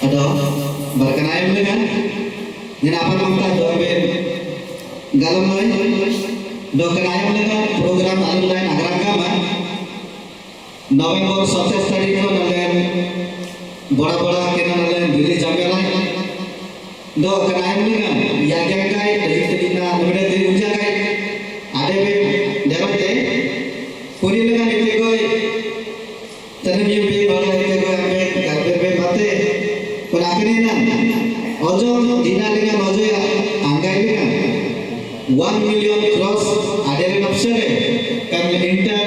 Ada berkenaan dengan apa mangta dobe galam loy berkenaan dengan program alumni Nagaragama November 27 तारीख को नलेन बड़ा बड़ा केना नलेन दिल्ली जामेला दो kenaan dengan ya kai dari na नबड़े दिन उजा kai आधे बे देवते पूरी लगा इते कोई तने भी बड़ा इते कोई हमें करते बे बातें पर आखिरी ना अजो दिना लेगा नजो आंगाई लेगा 1 million cross आधे रे नफसरे कम इंटर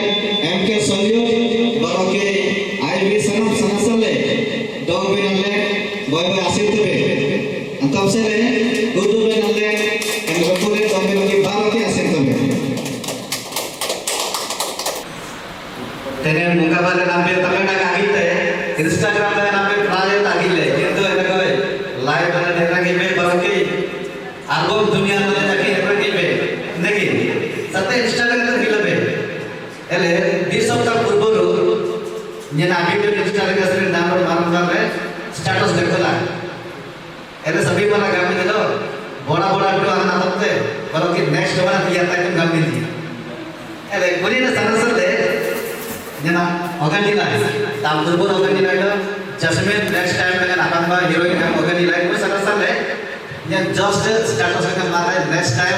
एमके सोलियो बरोके आईवी सनम सनसले डॉग बे नले बॉय बॉय आसित बे अंतम से ले गुदु बे नले एम गपुरे डॉग बे लोगी बारोके आसित बे तेरे मुंगा वाले नाम पे तमिलना का आगिते इंस्टाग्राम पे नाम पे प्राजे तागिले किंतु ये कोई लाइव वाले देखना कि मैं बरोके एल्बम दुनिया में जाके देखना कि मैं नहीं सत्य इंस्टाग्राम पे किला पे एले 20 सप्ताह पूर्व ये नाभी पे इंस्टाग्राम से डाउनलोड मारना है स्टेटस देखला एले सभी वाला गामी दिलो बड़ा बड़ा तो आना तबते बरोके नेक्स्ट वाला दिया तक गामी दी एले गुरी ने सनसल ले जना ऑर्गेनिला ताम पूर्व ऑर्गेनिला तो जसमें नेक्स्ट टाइम में नाकाम बा हीरोइन का ऑर्गेनिला कोई सनसल ले ये जस्ट स्टेटस में मारा है नेक्स्ट टाइम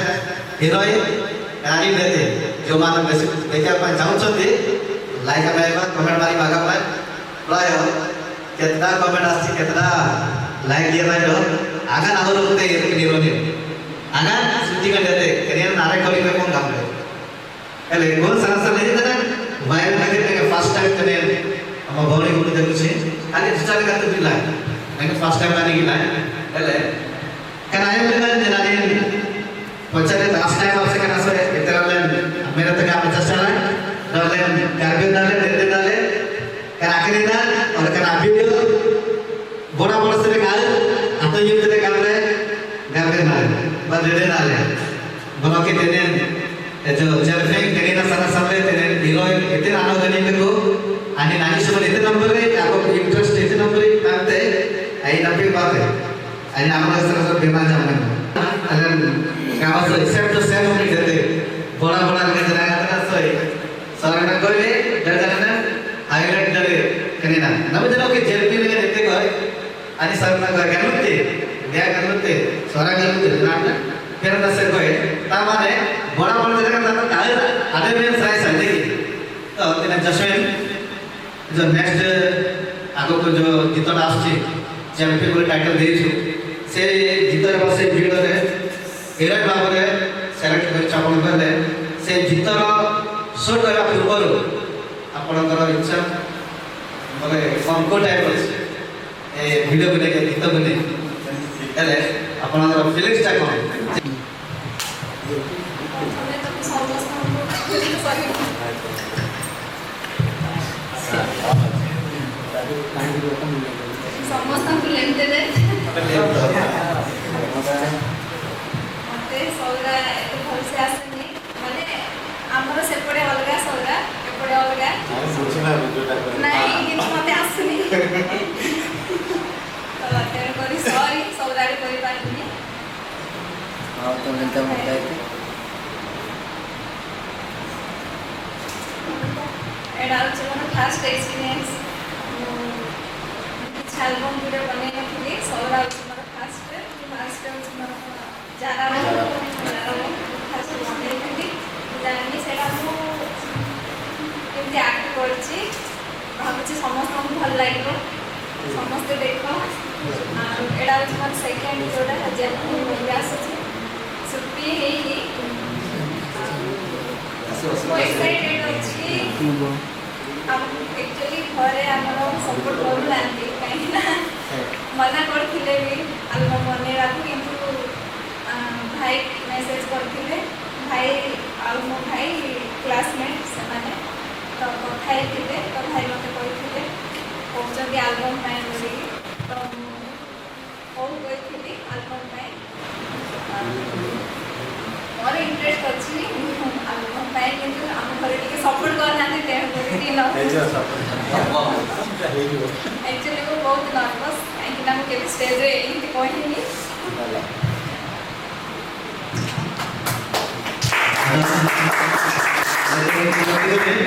हीरोइन गाड़ी देते जो मानो बेसिक देखिए अपन जाऊँ चलते लाइक हमें कमेंट मारी भागा पाए प्राय कितना कमेंट आती कितना लाइक दिया ना जो आगे ना लोग होते हैं हीरोइन आगे सूची कर देते करियर नारे कभी में कौन काम करे एले कौन सनसल ले देते ना वायर लगे थे फर्स्ट टाइम तो नहीं हम भवनी को देखो सी आगे स्टार्ट करते भी लाए लेकिन फर्स्ट टाइम आने की लाए एले क्या आये मेरे ना जनानी पचारे लास्ट टाइम आपसे क्या ना सोए इतना ले मेरे तक आप 50 चला डाले कार्बन डाले देते डाले क्या आखिरी ना और क्या अभी भी बड़ा बड़ा से निकाल आता यूँ तेरे कैमरे कार्बन डाले बस देते डाले बना के देने जो जर्फिंग तेरी ना सारा सामने तेरे हीरोइन इतने आनो गनी में को आने नानी सुबह इतने नंबर है आपको इंटरेस्ट इतने नंबर है ताकते आई नंबर बात है आई नाम का सारा सब बिना जाने अगर क्या बात है सेम टू सेम हम देते बड़ा बड़ा लगे जना का सोई सारा ना कोई ले डर जाना हाईलाइट डरे कहीं ना नब जना के जेलपी लगे देते कोई आने सारा ना कोई गलते दिया गलते सारा गलते ना फिर ना से कोई तामाने बड़ा बड़ा जगह ना ताले आधे में साइज है देखिए तो तेरा जश्न जो नेक्स्ट आगो को जो गीतटा आछे चैंपियन को टाइटल देइछु से गीतर बसे वीडियो रे एरा बाबरे सेलेक्ट कर चापन करले से गीतर शूट करा पूर्व आपनकर इच्छा बोले हमको टाइप ए वीडियो बने के गीत बने एले आपनकर फीलिंग्स टा कोन समस्त को लेते दे मते सौरा एक भल से आसनी माने हमरो सेपड़े अलगा सौरा एपड़े अलगा नहीं कि मते आसनी तो तेरे कोरी सॉरी सौरा रे कोई बात नहीं हां तो मिलता होता है एडा चलो फर्स्ट एक्सपीरियंस एल्बम वीडियो बनेने के लिए सौरा हमारा फर्स्ट हमारा जाना फर्स्ट बनेने के लिए जानी सेटा मु केमती एक्ट करछि भाबुछि समस्त को भल लागिलो समस्त देखो एडा हमारा सेकंड जोडा जेल मूवी आछि सुपी हेई सो एक्साइटेड अछि हम एक्चुअली घरे हमरो सपोर्ट करू लांती कहीं ना मना करथिले भी एल्बम बने राखू किंतु भाई मेसेज करथिले भाई आउ मो भाई क्लासमेट से माने तो कथाई थिले तो भाई मते कहिथिले कहउछन एल्बम पाए बोली तो ओ कहिथिली एल्बम पाए और इंटरेस्ट अछि एल्बम पाए किंतु हम घरे टिके सपोर्ट करनाते ते बोली न एक्चुअली वो बहुत नर्वस कहीं ଷ୍ଟେଜରେ ଏମିତି କହିନି। ଭଲ। Jadi,